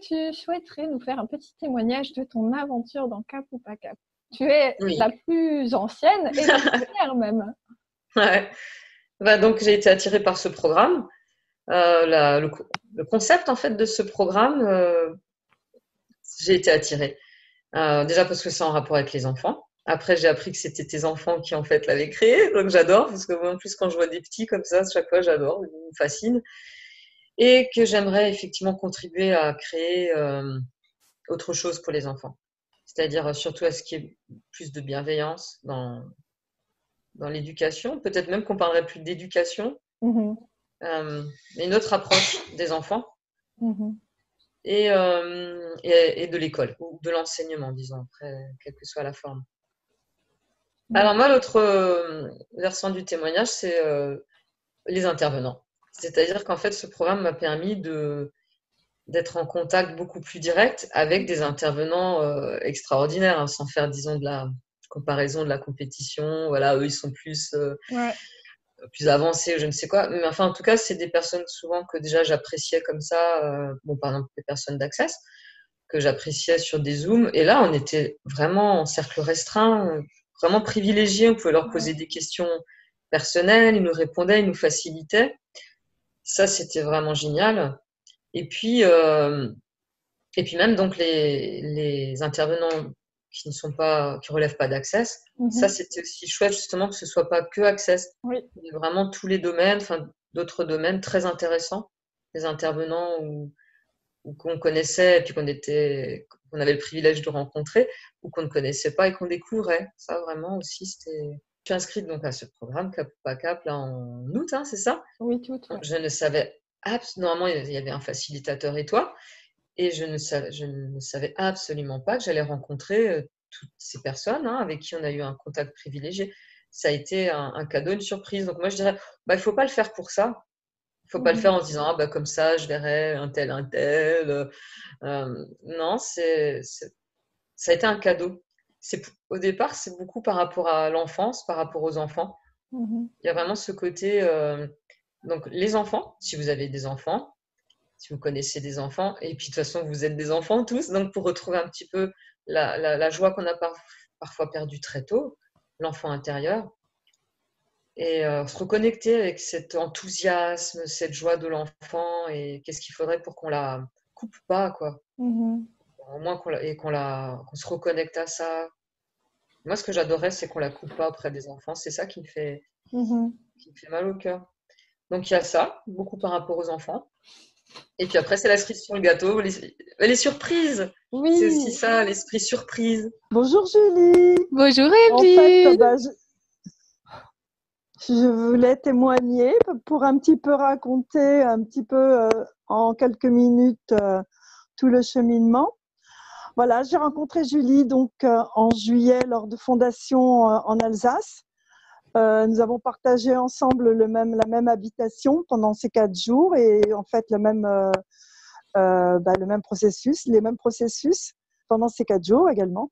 tu souhaiterais nous faire un petit témoignage de ton aventure dans Cap ou pas Cap? Tu es Oui. la plus ancienne et la première même. Ouais. Donc, j'ai été attirée par ce programme. Le concept, en fait, de ce programme, j'ai été attirée. Déjà parce que c'est en rapport avec les enfants. Après, j'ai appris que c'était tes enfants qui, en fait, l'avaient créé. Donc, j'adore. Parce que moi, en plus, quand je vois des petits comme ça, chaque fois, j'adore. Ils me fascinent. Et que j'aimerais effectivement contribuer à créer autre chose pour les enfants. C'est-à-dire surtout à ce qui est plus de bienveillance dans l'éducation. Peut-être même qu'on parlerait plus d'éducation, Mhm, euh, une autre approche des enfants mhm. et de l'école, ou de l'enseignement, disons, après, quelle que soit la forme. Alors moi, l'autre versant du témoignage, c'est les intervenants. C'est-à-dire qu'en fait, ce programme m'a permis d'être en contact beaucoup plus direct avec des intervenants extraordinaires, hein, sans faire, disons, de la comparaison, de la compétition. Voilà, eux, ils sont Ouais. plus avancés, je ne sais quoi. Mais enfin, en tout cas, c'est des personnes souvent que déjà j'appréciais comme ça. Bon, par exemple, les personnes d'Access, que j'appréciais sur des Zooms. Et là, on était vraiment en cercle restreint, vraiment privilégiés. On pouvait leur Ouais. poser des questions personnelles, ils nous répondaient, ils nous facilitaient. Ça, c'était vraiment génial. Et puis, euh, et puis même donc les intervenants qui relèvent pas d'Access, ça Mhm. c'était aussi chouette justement que ce soit pas que Access, Oui. il y a vraiment tous les domaines, enfin d'autres domaines très intéressants, des intervenants ou qu'on connaissait et puis qu'on avait le privilège de rencontrer ou qu'on ne connaissait pas et qu'on découvrait. Ça vraiment aussi c'était. Je suis inscrite donc à ce programme Cap ou pas Cap là en août, hein, c'est ça? Oui, tout, ouais. Je ne savais absolument, normalement il y avait un facilitateur et toi. Et je ne savais absolument pas que j'allais rencontrer toutes ces personnes hein, avec qui on a eu un contact privilégié. Ça a été un cadeau, une surprise. Donc moi, je dirais, bah, il ne faut pas le faire pour ça. Il ne faut pas le Mhm. faire en se disant, ah, bah, comme ça, je verrai un tel, un tel. Non, ça a été un cadeau. Au départ, c'est beaucoup par rapport à l'enfance, par rapport aux enfants. Mhm. Il y a vraiment ce côté, donc les enfants, si vous avez des enfants, si vous connaissez des enfants, et puis de toute façon, vous êtes des enfants tous, donc pour retrouver un petit peu la joie qu'on a parfois perdue très tôt, l'enfant intérieur, et se reconnecter avec cet enthousiasme, cette joie de l'enfant, et qu'est-ce qu'il faudrait pour qu'on la coupe pas, quoi. Mhm. Au moins qu'on se reconnecte à ça. Moi, ce que j'adorais, c'est qu'on la coupe pas auprès des enfants. C'est ça Mhm. qui me fait mal au cœur. Donc il y a ça, beaucoup par rapport aux enfants. Et puis après, c'est la cerise sur le gâteau, les surprises. C'est aussi Oui. ça, l'esprit surprise. Bonjour Julie. Bonjour En fait, Evelyne. je voulais témoigner pour un petit peu raconter un petit peu en quelques minutes tout le cheminement. Voilà, j'ai rencontré Julie donc en juillet lors de Fondation en Alsace. Nous avons partagé ensemble la même habitation pendant ces 4 jours et en fait le même processus, les mêmes processus pendant ces 4 jours également.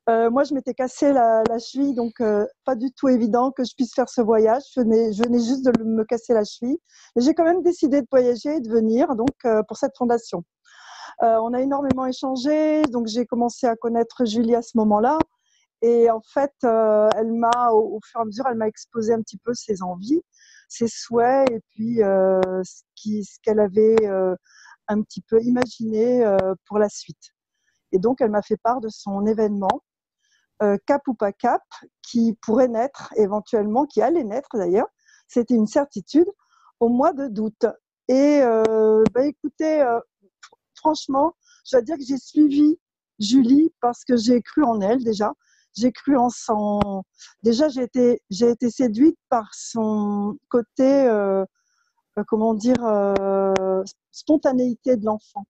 Moi, je m'étais cassé la cheville, donc pas du tout évident que je puisse faire ce voyage. Je venais juste de me casser la cheville. Mais j'ai quand même décidé de voyager et de venir donc, pour cette fondation. On a énormément échangé, donc j'ai commencé à connaître Julie à ce moment-là. Et en fait, elle m'a, au fur et à mesure, elle m'a exposé un petit peu ses envies, ses souhaits et puis ce qu'elle avait un petit peu imaginé pour la suite. Et donc, elle m'a fait part de son événement Cap ou pas Cap, qui pourrait naître éventuellement, qui allait naître d'ailleurs, c'était une certitude, au mois d'août. Et écoutez, franchement, je dois dire que j'ai suivi Julie parce que j'ai cru en elle déjà. J'ai cru en son. Déjà, j'ai été séduite par son côté, comment dire, spontanéité de l'enfant.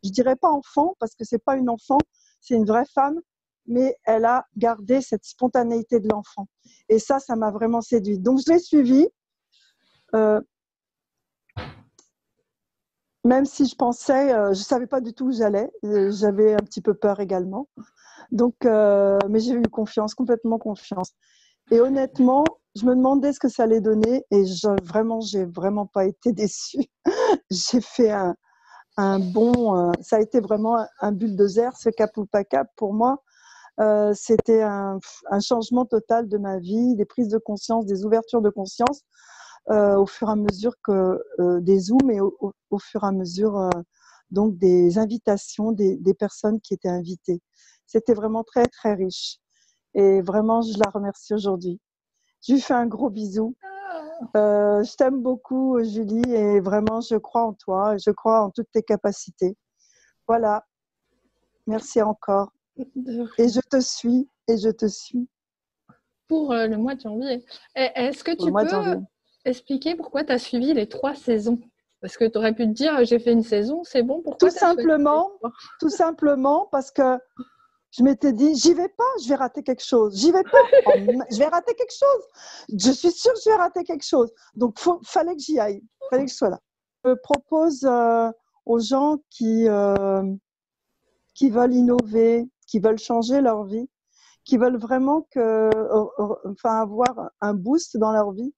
Je dirais pas enfant parce que c'est pas une enfant, c'est une vraie femme, mais elle a gardé cette spontanéité de l'enfant. Et ça m'a vraiment séduite. Donc je l'ai suivie, euh, même si je pensais, je savais pas du tout où j'allais. J'avais un petit peu peur également. Donc, mais j'ai eu confiance, complètement confiance. Et honnêtement, je me demandais ce que ça allait donner et j'ai vraiment pas été déçue. J'ai fait ça a été vraiment un bulldozer, ce Cap ou pas Cap pour moi. C'était un changement total de ma vie, des prises de conscience, des ouvertures de conscience au fur et à mesure des Zooms et au fur et à mesure donc des invitations des personnes qui étaient invitées. C'était vraiment très, très riche. Et vraiment, je la remercie aujourd'hui. Je lui fais un gros bisou. Je t'aime beaucoup, Julie, et vraiment, je crois en toi, je crois en toutes tes capacités. Voilà. Merci encore. Et je te suis, et je te suis. Pour le mois de janvier. Est-ce que tu peux expliquer pourquoi tu as suivi les 3 saisons? Parce que tu aurais pu te dire, j'ai fait une saison, c'est bon, pourquoi tout simplement parce que je m'étais dit, j'y vais pas, je vais rater quelque chose. J'y vais pas, je vais rater quelque chose. Je suis sûre que je vais rater quelque chose. Donc, fallait que j'y aille, fallait que je sois là. Je propose aux gens qui veulent innover, qui veulent changer leur vie, qui veulent vraiment avoir un boost dans leur vie,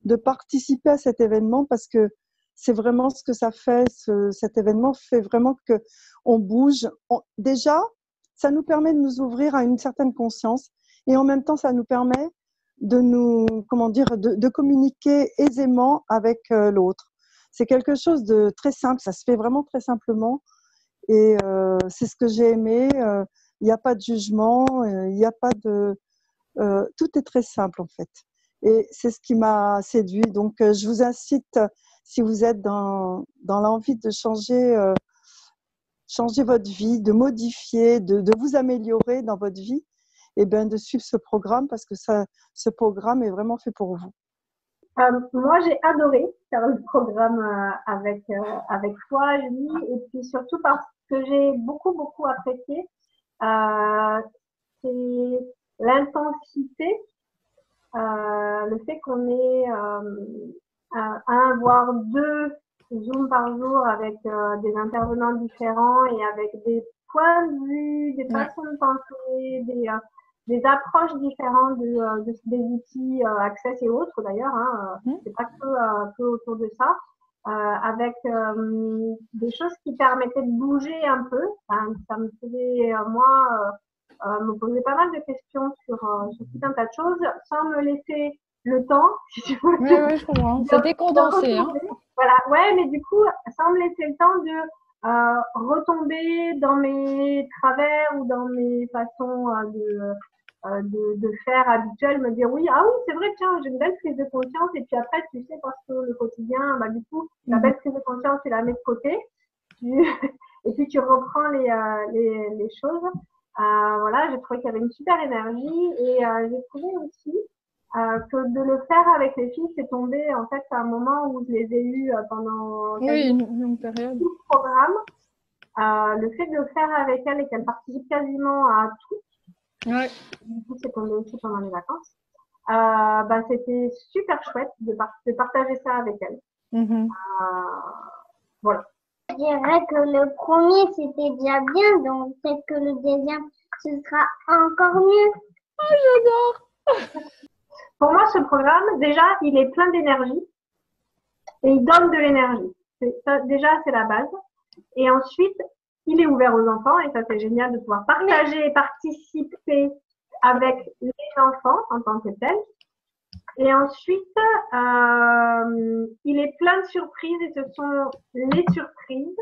de participer à cet événement parce que c'est vraiment ce que ça fait. Cet événement fait vraiment qu'on bouge. Déjà, ça nous permet de nous ouvrir à une certaine conscience et en même temps, ça nous permet de communiquer aisément avec l'autre. C'est quelque chose de très simple, ça se fait vraiment très simplement et c'est ce que j'ai aimé. Il n'y a pas de jugement, il n'y a pas tout est très simple en fait. Et c'est ce qui m'a séduit. Donc, je vous incite, si vous êtes dans l'envie de changer votre vie, de modifier, de vous améliorer dans votre vie, et bien de suivre ce programme parce que ce programme est vraiment fait pour vous. Moi, j'ai adoré faire le programme avec toi, Julie, et puis surtout parce que j'ai beaucoup apprécié, c'est l'intensité, le fait qu'on ait voire 2 Zooms par jour avec des intervenants différents et avec des points de vue, des façons de penser, des approches différentes des outils Access et autres d'ailleurs, c'est pas que autour de ça, avec des choses qui permettaient de bouger un peu. Ça me faisait me poser pas mal de questions sur tout un tas de choses sans me laisser le temps, si tu veux. Oui, je comprends. C'était condensé. Voilà, ouais, mais du coup, sans me laisser le temps de retomber dans mes travers ou dans mes façons de faire habituelles, me dire oui, c'est vrai, tiens, j'ai une belle prise de conscience, et puis après, tu sais, parce que le quotidien, du coup, la belle prise de conscience, tu la mets de côté, et puis tu reprends les choses. Voilà, j'ai trouvé qu'il y avait une super énergie, et j'ai trouvé aussi que de le faire avec les filles, c'est tombé en fait à un moment où je les ai eues pendant une période. tout le programme. Le fait de le faire avec elles et qu'elles participent quasiment à tout, du coup c'est tombé aussi pendant les vacances, c'était super chouette de partager ça avec elles. Voilà. Je dirais que le premier c'était déjà bien, donc peut-être que le deuxième ce sera encore mieux. J'adore. Pour moi, ce programme, déjà, il est plein d'énergie et il donne de l'énergie. Déjà, c'est la base. Et ensuite, il est ouvert aux enfants et ça, c'est génial de pouvoir partager et participer avec les enfants en tant que tels. Et ensuite, il est plein de surprises et ce sont les surprises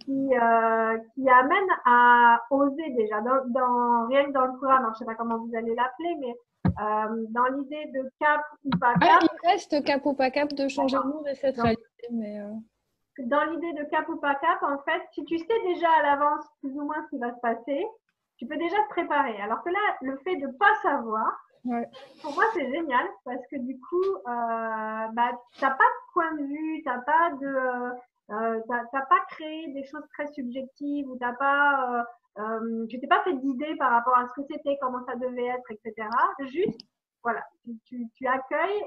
qui amènent à oser déjà. Rien que dans le programme, alors, je ne sais pas comment vous allez l'appeler, mais dans l'idée de cap ou pas cap. Il reste cap ou pas cap de changer le monde et cette réalité. Mais dans l'idée de cap ou pas cap, en fait, si tu sais déjà à l'avance plus ou moins ce qui va se passer, tu peux déjà te préparer. Alors que là, le fait de ne pas savoir, pour moi, c'est génial parce que du coup, tu n'as pas de point de vue, tu n'as pas créé des choses très subjectives ou tu t'es pas fait d'idées par rapport à ce que c'était, comment ça devait être, etc. Juste, voilà, tu accueilles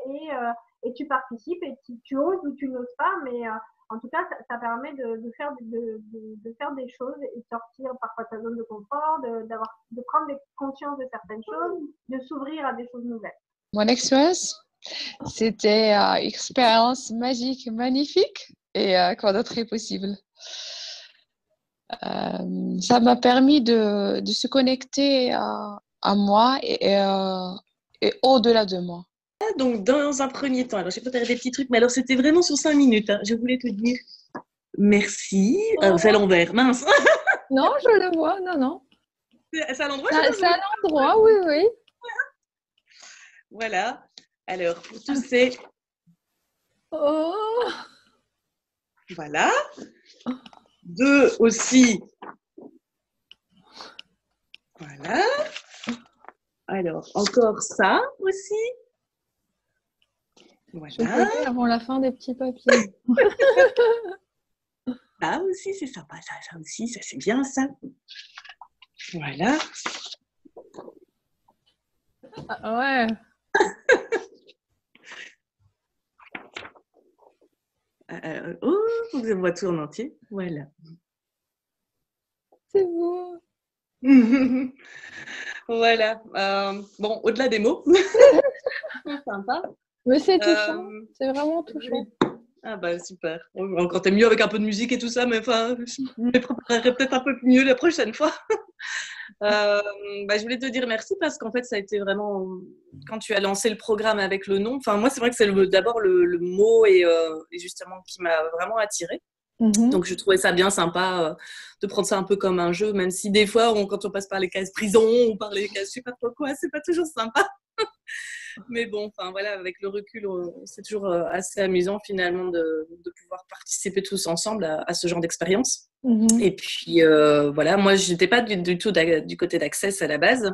et tu participes et tu oses ou tu n'oses pas, mais en tout cas, ça permet de faire des choses et de sortir parfois de ta zone de confort, de prendre conscience de certaines choses, de s'ouvrir à des choses nouvelles. Mon expérience, c'était une expérience magique, magnifique. Et quoi d'autre est possible? ça m'a permis de se connecter à moi et au-delà de moi. Donc, dans un premier temps, alors j'ai peut-être des petits trucs, mais alors c'était vraiment sur 5 minutes. Hein. Je voulais te dire merci. C'est à l'envers, mince. Non, je le vois, non. C'est à l'endroit, c'est à l'endroit, oui. Voilà. Alors, pour tous ces... Oh. Voilà. 2 aussi. Voilà. Alors, encore ça aussi. Voilà. Je connais avant la fin des petits papiers. Ça aussi, c'est sympa. Ça aussi, ça c'est bien ça. Voilà. Ouais. Faut que je vois tout en entier. Voilà. C'est beau. Voilà. Bon, au-delà des mots. C'est sympa. Mais c'est touchant. C'est vraiment touchant. Ah bah super. Encore t'es mieux avec un peu de musique et tout ça, mais enfin, je me préparerai peut-être un peu mieux la prochaine fois. Je voulais te dire merci parce qu'en fait ça a été vraiment quand tu as lancé le programme avec le nom. Enfin moi c'est vrai que c'est d'abord le mot et justement qui m'a vraiment attirée. Donc je trouvais ça bien sympa de prendre ça un peu comme un jeu, même si des fois quand on passe par les cases prison ou par les cases je sais pas trop quoi, c'est pas toujours sympa. Mais bon, enfin voilà, avec le recul, c'est toujours assez amusant finalement de pouvoir participer tous ensemble à ce genre d'expérience. Et puis voilà, moi je n'étais pas du tout du côté d'Access à la base.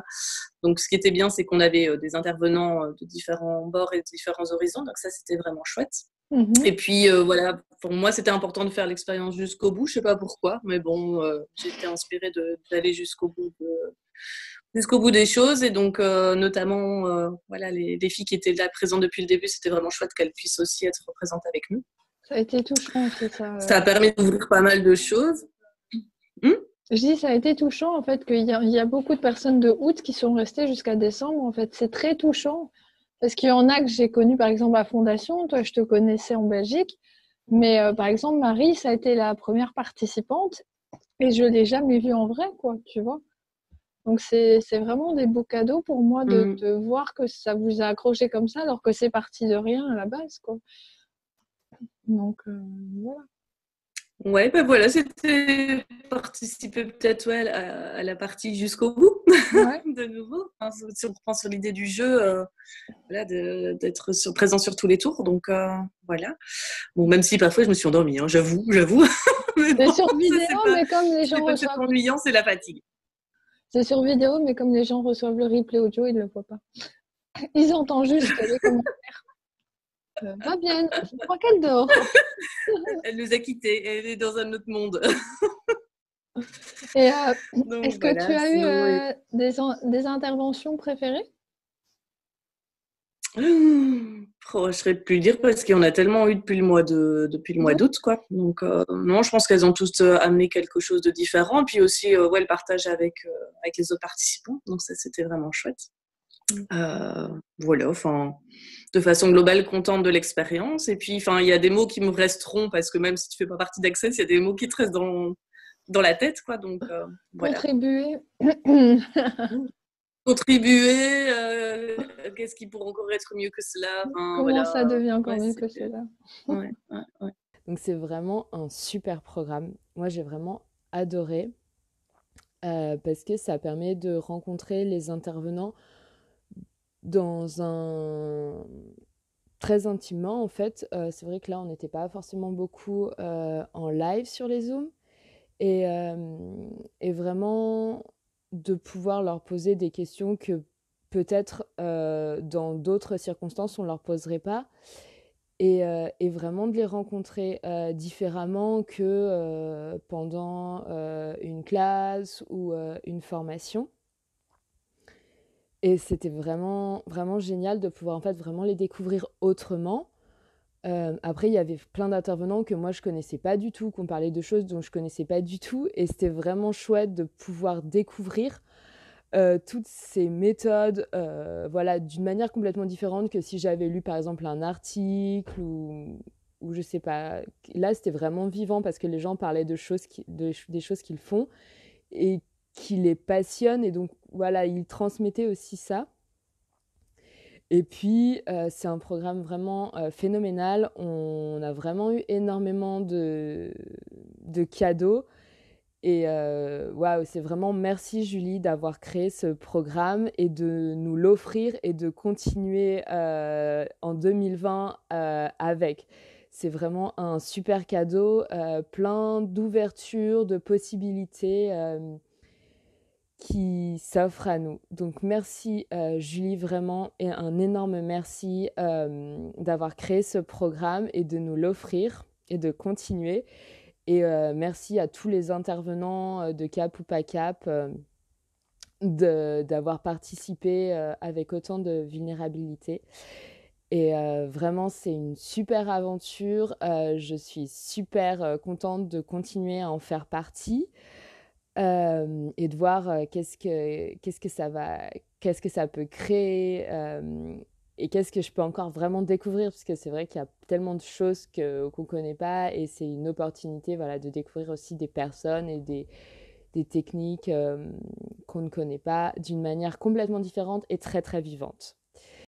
Donc ce qui était bien, c'est qu'on avait des intervenants de différents bords et de différents horizons. Donc ça, c'était vraiment chouette. Et puis voilà, pour moi, c'était important de faire l'expérience jusqu'au bout. Je sais pas pourquoi, mais bon, j'ai été inspirée d'aller jusqu'au bout des choses. Et donc, notamment, voilà, les filles qui étaient là présentes depuis le début, c'était vraiment chouette qu'elles puissent aussi être représentées avec nous. Ça a été touchant, c'est ça. Ça a permis d'ouvrir pas mal de choses. Je dis, ça a été touchant, en fait, qu'il y a beaucoup de personnes de août qui sont restées jusqu'à décembre, en fait. C'est très touchant. Parce qu'il y en a que j'ai connu, par exemple, à Fondation. Toi, je te connaissais en Belgique. Mais, par exemple, Marie, ça a été la première participante. Et je ne l'ai jamais vue en vrai, quoi, tu vois. Donc, c'est vraiment des beaux cadeaux pour moi de voir que ça vous a accroché comme ça, alors que c'est parti de rien à la base, quoi. Donc, voilà. Ouais, ben voilà, c'était participer peut-être à la partie jusqu'au bout, de nouveau. Enfin, si on reprend sur l'idée du jeu, voilà, d'être présent sur tous les tours. Donc, voilà. Bon, même si parfois je me suis endormie, hein, j'avoue. Mais bon, sur vidéo, mais comme les gens reçoivent... C'est ennuyant, c'est la fatigue. C'est sur vidéo, mais comme les gens reçoivent le replay audio, ils ne le voient pas. Ils entendent juste les commentaires. Va bien, je crois qu'elle dort. Elle nous a quittés, elle est dans un autre monde. Et est-ce que tu as eu des interventions préférées? Je ne saurais plus le dire parce qu'il y en a tellement eu depuis le mois d'août, quoi. Donc non, je pense qu'elles ont tous amené quelque chose de différent. Puis aussi, le partage avec les autres participants. Donc ça, c'était vraiment chouette. Voilà, enfin, de façon globale, contente de l'expérience. Et puis, enfin, il y a des mots qui me resteront parce que même si tu fais pas partie d'Access, il y a des mots qui te restent dans la tête, quoi. Donc, voilà. Contribuer, qu'est-ce qui pourrait encore être mieux que cela, enfin, Comment ça devient encore mieux que cela. Ouais. Donc, c'est vraiment un super programme. Moi, j'ai vraiment adoré parce que ça permet de rencontrer les intervenants dans un... très intimement, en fait. C'est vrai que là, on n'était pas forcément beaucoup en live sur les Zooms. Et vraiment de pouvoir leur poser des questions que peut-être dans d'autres circonstances, on ne leur poserait pas. Et vraiment de les rencontrer différemment que pendant une classe ou une formation. Et c'était vraiment, vraiment génial de pouvoir en fait vraiment les découvrir autrement. Après, il y avait plein d'intervenants que moi je connaissais pas du tout, qu'on parlait de choses dont je connaissais pas du tout, et c'était vraiment chouette de pouvoir découvrir toutes ces méthodes, voilà, d'une manière complètement différente que si j'avais lu par exemple un article ou ou je sais pas. Là, c'était vraiment vivant parce que les gens parlaient des choses qu'ils font et qui les passionnent. Et donc, voilà, ils transmettaient aussi ça. Et puis, c'est un programme vraiment phénoménal. On a vraiment eu énormément de cadeaux. Et waouh, c'est vraiment merci Julie d'avoir créé ce programme et de nous l'offrir et de continuer en 2020 avec. C'est vraiment un super cadeau, plein d'ouvertures, de possibilités qui s'offrent à nous. Donc merci Julie, vraiment, et un énorme merci d'avoir créé ce programme et de nous l'offrir et de continuer. Et merci à tous les intervenants de Cap ou pas Cap d'avoir participé avec autant de vulnérabilité. Et vraiment, c'est une super aventure. Je suis super contente de continuer à en faire partie et de voir qu'est-ce que ça peut créer et qu'est-ce que je peux encore vraiment découvrir, parce que c'est vrai qu'il y a tellement de choses qu'on ne connaît pas, et c'est une opportunité, voilà, de découvrir aussi des personnes et des techniques qu'on ne connaît pas d'une manière complètement différente et très très vivante.